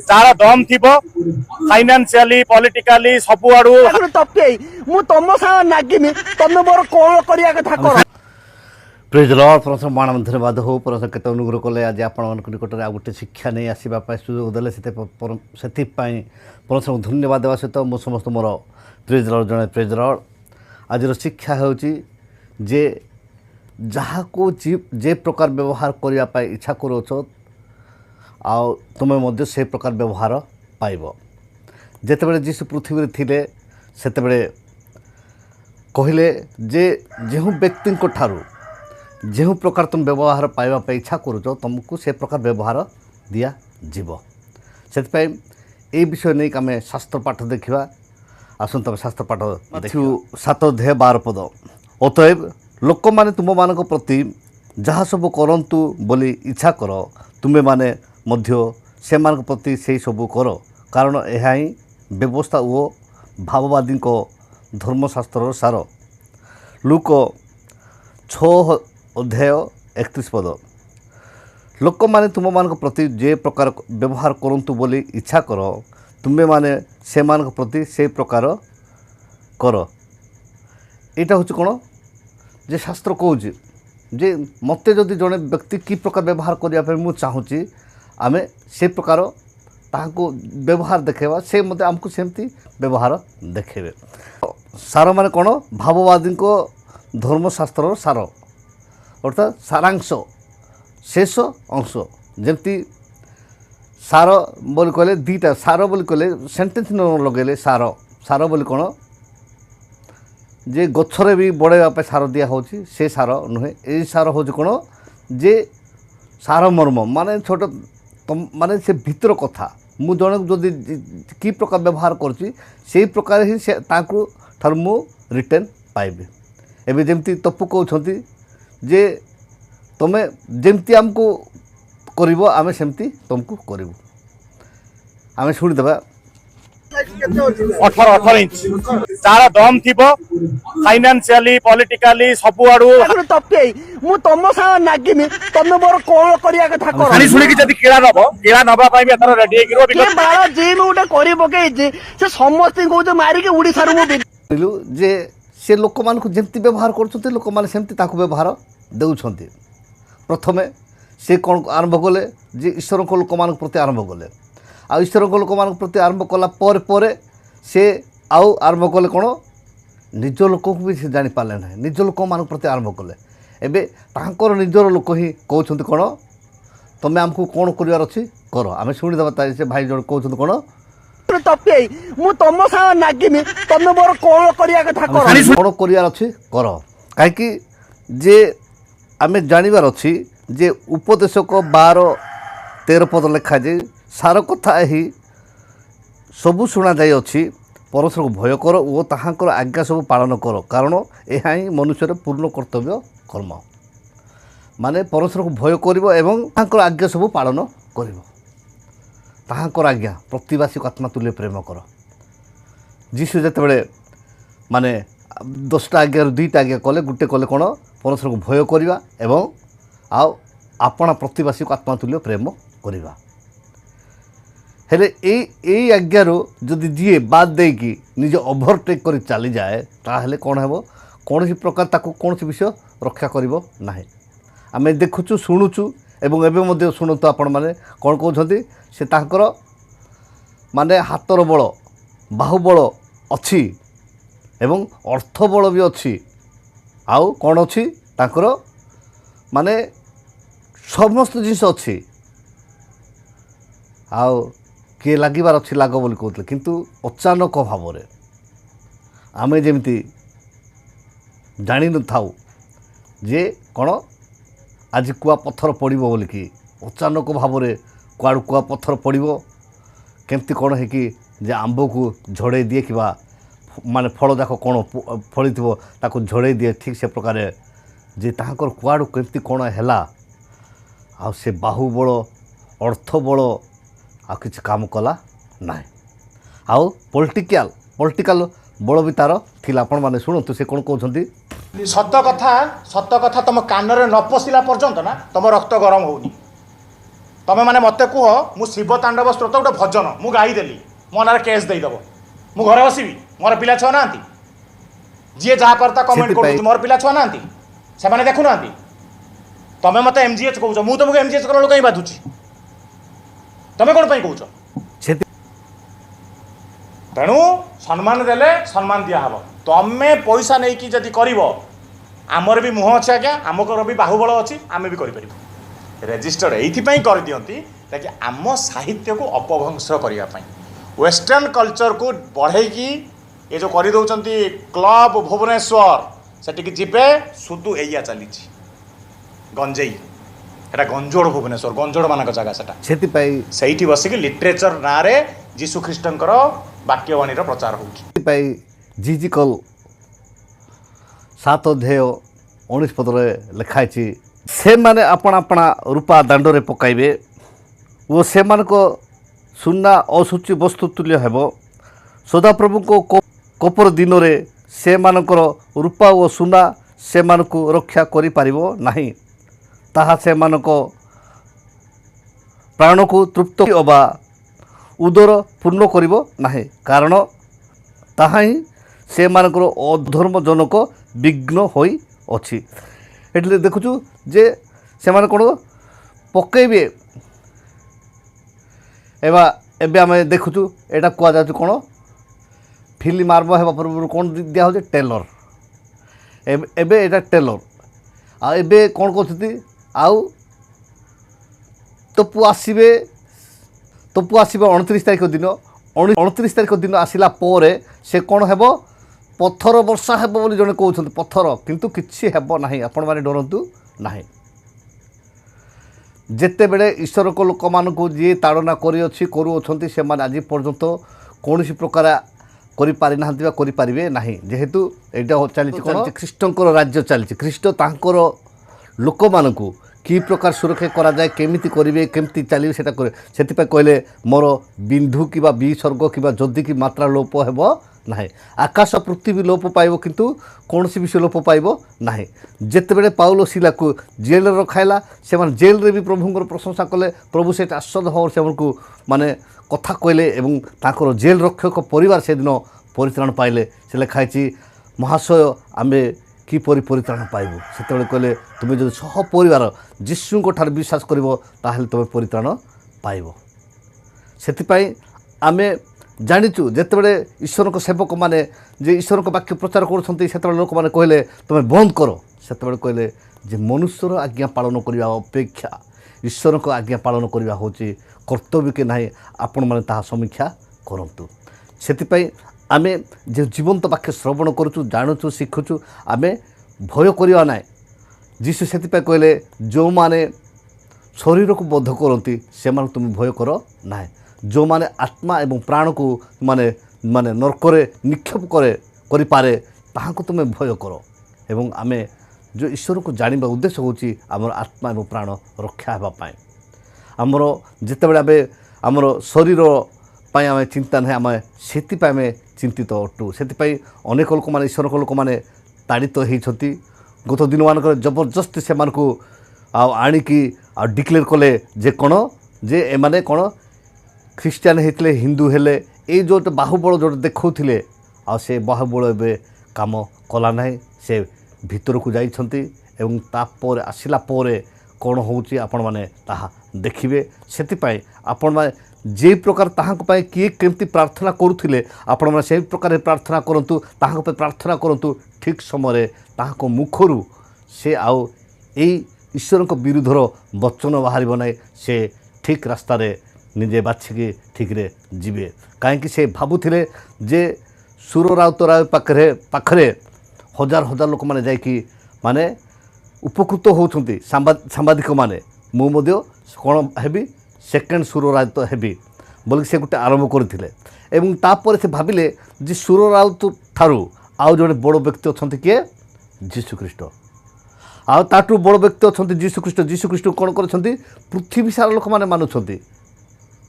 Jar दम थी financially politically सब आड़ू तपे मु तुम सा नागिमी तुम मोर कौन करिया कथा कर प्रेज लॉर्ड परमेश्वर मान धन्यवाद हो परमेश्वर केते अनुग्रह कले आज आपण निकट में आ गोटे शिक्षा नहीं आसवा सुजोग देले से परमेश्वर धन्यवाद देवा सहित मु समस्त मोर प्रेज लॉर्ड जड़े प्रेज लॉर्ड आज शिक्षा होची जे जहाँ को जे प्रकार व्यवहार करने इच्छा करोच आ तुम्हें मध्य से प्रकार व्यवहार पाइब जेतेबेले जीशु पृथ्वी थिले सेतेबेले कहले जे जो व्यक्ति ठारू जो प्रकार तुम व्यवहार पाइबा इच्छा करुच तुमको से प्रकार व्यवहार दिया जीव से ये विषय नहीं आम शास्त्र पाठ देखा आसत तुम शास्त्र पाठ देखु 7:12 पद अतएव लोक माने तुम मान प्रति जहाँ सब करंतु बोली इच्छा कर तुम्हें माने मध्य से मान प्रति से सब कर कारण यह ही व्यवस्था और भाववादी धर्मशास्त्र सार लुक 6:31 पद लोक माने तुम मान प्रति जे प्रकार व्यवहार करंतु बोली इच्छा कर तुम्हें माने से मान प्रति से प्रकार कर यहाँ हूँ कौन जे शास्त्र कहूँ जे मते जदि जड़े व्यक्ति कि प्रकार व्यवहार करने मुझे चाहूँगी आम से प्रकार ताको व्यवहार देखेबा से मते आमको सेमती व्यवहार देखेबे सार माने कौन भाववादी धर्मशास्त्र सार अर्थात सारांश शेष अंश जमती सार बोली कहले दीटा सार बोली कहले सेंटेंस न लगेले सार सार बोली कौन जे गछरे भी बढ़ाइबा सार दिया होची से सार नुहे ए सार होची कौन जे सार मर्म माने छोट माने से भीतर कथा मु जन जदि कि प्रकार व्यवहार करछि से प्रकार ही से ताकू ठार मु रिटर्न पाइबे एबे जेमती तप्पू कहउछंती जे तमे जेमती हमको करिवो आमे सेमती तुमको करिवो आमे सुनि देबा 18 इंच जार दम थी फाइनान्शियली पॉलिटिकली सब आड़ू तपे मु तुम सा नागिमी तुम मोर कौन करिया कथा कर खाली सुनी जदी केला नबा पाई भी एथर रेडी हेकिरो के बारा जे गोटे करि पके जे से समस्त को मारी के उड़ी सारू मु जे से लोक मान को जेमती व्यवहार करछते लोक मान सेमती ताको व्यवहार देउछंती प्रथमे से कौन आरंभ कले जे ईश्वर को लोक मान प्रति आरंभ कले आ ईश्वर को लोक मान प्रति आरंभ कला पर से आउ आरंभ कले कौन निज लोक को भी से जानी पाले ना निज लोक मान प्रति आरंभ कले एबे तांकर निजर लोक ही कहउछंती कौन तमे हमको कौन करिवार अछि कर आमे सुनि देबा से भाई जण कहउछंती कौन तपे मु तुम सा नागिमी तुम मोर कौन करिया कथा कर कौन करिवार अछि कर काहे जे आमे जानिबार अछि जे उपदेशक 12-13 पद लिखा जाए सार कथा ही सबू शुणा जाए अच्छी परमेश्वर को भय कर और ताहांकर आज्ञा सब पालन कर कारण यह ही मनुष्यर पूर्ण कर्तव्य कर्म माने परमेश्वर को भय कर एवं ताहांकर आज्ञा सब पालन कर ताहांकर आज्ञा प्रतिवासी आत्मा तुल्य प्रेम कर जीशु जिते माने 10टा आज्ञा 2टा आज्ञा कले गोटे कले कौन परमेश्वर को भय करवा एवं आओ आपना प्रतिवासी को आत्मा तुल्य प्रेम करवा हेले ए आज्ञार जदि जी बाद देकी निज ओभरटेक कर चली जाए ताहले कौन हेबो कौन सी प्रकार ताको कौन सी विषय रक्षा करिवो नाही आमे देखुचु शुणुचु एवं एबे मध्ये शुणुतु आपण माने कौन कहउछंती से तांकर माने हातर बल बाहुबल अछि एवं अर्थ बल भी अच्छी आउ कौन अच्छी तांकर माने समस्त जिनिस अच्छी आउ किए लागिबार अच्छी लाग बोली कहते किंतु अचानक भाव में आमे जेमती जानी न थाउ जे कौन आज कुआ पत्थर पड़ो बोलिकी अचानक भाव में कुआड़ कुआ पत्थर पड़ो केमती कौन है कि जे आंब को झड़े दिए कि माने फल जाक कौन फली ताको झड़े दिए ठीक से प्रकार जे ताहाकर कुआड़ केमती कौन है आ से बाहुबल अर्थ बल आ किसी काम कला ना आउ पॉलिटिकल बल भी तार थिला आपण माने शुणु से कौन कहते सत कथा तुम कान न पशिला पर्यंत ना तुम रक्त गरम होनी तमें मैंने मत कह मु शिव तांडव स्त्रोत गोटे भजन मु गाईदेली मो ना केस देदेव मु घर बसबि मोर पिला छुआ ना जी जहाँ करता कमेंट कर मोर पिला छुआ ना से देखु ना तमें मत एमजीएच कौच मु तुमको एमजीएच कला कहीं बाधुची तमें कौन कौच तेणु सम्मान देले सम्मान दिहब तमें पैसा नहीं कि जदि कर आमर भी मुह अच्छे आज्ञा आमकर भी बाहुबल अच्छी आम भी कर रेजिस्टर्ड ये कर दियंती ताकि आम साहित्य को अपभ्रंश करने वेस्टर्न कल्चर को बढ़ेकी ये जो कर दौरान क्लब भुवनेश्वर सेटिकी जीवे सुदू एया चली गंजेई एटा गंजोड़ भुवनेश्वर गंजोड़ मानक जगह से बसिक लिटरेचर ना रे जीशु ख्रीष्टंकर वाक्यवाणी प्रचार हो जीजिकल 7 अध्याय 19 पदरे लिखाई से माने अपना अपना रूपा दांडरे पकाइबे वो से मानको सुन्ना असुचि वस्तु तुल्य हेब सदाप्रभु को कपर दिन रे से मानकर रूपा और सुना से मानको रक्षा करि पारिबो नाही ताहा से मानको प्राण को तृप्त अबा उदर पूर्ण करिबो नाही कारण ताहा ही से मानकर अधर्मजनक विघ्न होई अछि एटले देखुछु जे से माने कोन पकेबे एबा एबे आमे देखुछु एटा कुआ जाछु कोन फिल्म आरंभ हेबा पूर्व कोन दिया हो जे टेलर एबे एटा टेलर आ एबे कोन कहथि आउ तपु आसीबे 29 तारिख दिन 29 तारिख दिन आसिला पोरे से कोन हेबो पत्थर वर्षा हेबो बोली जने कहउछन पत्थर किंतु किछि हेबो नाही आपण माने डरंतु नाही जेते बेले ईश्वर को लोक मान को जी ताड़ना करी अछि करू अछंती से मान आज पर्यंत कोनोसी प्रकार करि पारि नाहंती बा करि पारिबे नाही जेहेतु एटा चली कोन ख्रीष्टंकर राज्य चली ख्रीष्ट तांकर लोक मान को कि प्रकार सुरक्षा करा जाए केमिति करिवे केमिति चलिबे सेटा करे सेति पे कहले मोर बिंदु किबा विसर्ग किबा जदि की मात्रा लोप हेबो नाही आकाश पृथ्वी लोप पाइबो किंतु कोनसी विषय लोप पाइबो नाही जेते बेले पाउलो सिला को जेल रे रखाइला से मान जेल रे भी प्रभुंकर प्रशंसा कले प्रभु से आश्चर्य हो से को माने कथा कहले एवं ताकर जेल रक्षक परिवार से दिन परित्राण पाइले से लिखाई महाशय आमे किपरि परित्राण पाइबु सेतबेले कहले तुमे जदि सह परिवार जीशुको ठार विश्वास करिवो ताहेले तुमे परित्राण पाइबो सेति पई आमे जानिचु जेतेबेले ईश्वर को सेवक माने जे ईश्वर को वाक्य प्रचार करूछंती सेतेबेले लोक माने कहले तुमे बंद करो सेतेबेले कहले जे मनुष्यर आज्ञा पालन करिवा अपेक्षा ईश्वर को आज्ञा पालन करिवा होची कर्तव्य के नाही आपण माने ताहा समीक्षा करंतु सेति पई आमे जे जीवंत वाक्य श्रवण करूचु जानुचु शिखुचु आमे भय करिवा नाय जीशु सेति पे कहले जो माने शरीर को बद्ध करंती से मान तुम भय करो नाय जो माने आत्मा एवं प्राण को माने माने नरकरे निक्षेप करे करि पारे ताहा को तुम भय करो एवं आमे जो ईश्वर को जानिबा उद्देश्य होची हमर आत्मा एवं प्राण रक्षा हेबा पाए हमर जेतेबेले आबे हमर शरीर पाई आमे चिंता नहीं आमे सेति पाई आमे चिंतित अटू से अनेक लोक मैंने ईश्वर लोक मैंने ताड़ित होती गत दिन मानक जबरदस्ती से आणिकी डिक्लेयर कले जे कौन जे एमाने कौन ख्रीस्टियान होते हिंदू हेले ये जो बाहुबल जो देखते आ से बाहुबल ए काम कला ना से भीतर को जाइछंती एवं तापर आसिला पोरे कौन होउची आपण माने ताहा देखिबे सेति आपण माने जे प्रकार ताहाक पाए किए केमती प्रार्थना करुथिले आपण माने से प्रकार प्रार्थना करंतु ताहाक पे प्रार्थना करंतु ठीक समय ताहाक मुखरु से आउ एई ईश्वर को विरुद्धर वचन बाहर नाई से ठीक रास्ता रे निजे बाछिकी ठीक रे जीवे कहीं से भावुथिले जे सुर राउत राय पाखरे हजार हजार लोक माने जाइकी माने उपकृत होउछंती सांबादिक माने मु मध्य कोन हेबी सेकेंड सुर राउत हेबी बोल से गोटे आरंभ करथिले एवं तापर से भाविले जे सुर राउत ठारू आउ जड़े बड़ व्यक्ति अच्छा किए जीशु ख्रीष्ट आउ ताटू बड़ व्यक्ति अच्छा जीशु ख्रीष्ट कौन कर पृथ्वी सारा लोक मैंने मानुंट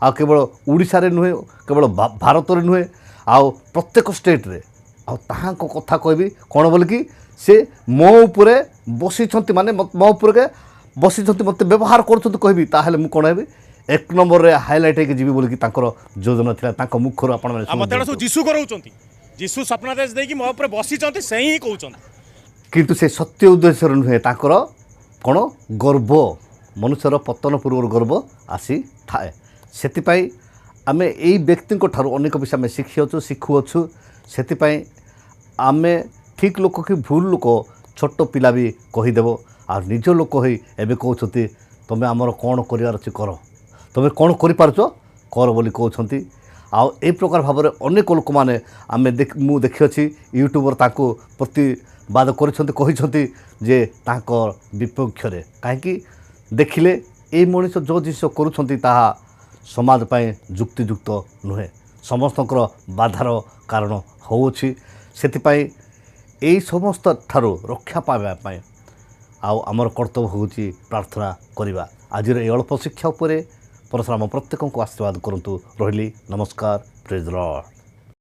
आ केवल ओडिशा रे नुहे केवल भारत रे नुहे आउ प्रत्येक स्टेट रे आउ ताहाको कथा कहबी कौन बोल कि से मो उपरे बसी माने मो उपरे के बसी मत व्यवहार कर कहबी ताहले मु कौन हेबी एक नंबर रे हाइलाइट होगी जीवी बोलिकी तांकर योजना थिला तांको मुखर आपण माने मत सब जीशु कराउछंती जीशु स्वप्नादेश देकी मो ऊपर बसिचंती से ही कहउछंती किंतु से सत्य उद्देश्य नुहे तांकर कोन गर्व मनुष्यर पतन पूर्व गर्व आसी थाए सेतिपाई आमे एई व्यक्ति को ठारू अनेक विषय में शिखुअछु सेतिपाई आमे ठीक लोक कि भूल लोक छोट पिला भी कहीदेव आ निज लोक होई एबे कहउछंती तमे हमर कोन करियार अछि कर तमे कोन करि पारछो कर बोली कहउछंती आ ए प्रकार भाव में अनेक लोक मैंने आम मु देखी यूट्यूबर ताको प्रतिवाद करिसेंती जे तांकर विपक्ष रे कहीं देखिले ए मनीष जो जिस करुछंती ताहा समाज पाए जुक्तियुक्त नुहे समस्तंकर बाधार कारण होउछि सेतिपाई एई समस्त ठारू रक्षा पाइबा पाए आमर कर्तव्य होउछि प्रार्थना करिबा आजिर ए अल्प शिक्षा उपरे परशुराम प्रत्येक को आशीर्वाद करंतु रहिली नमस्कार प्रेज लॉर्ड।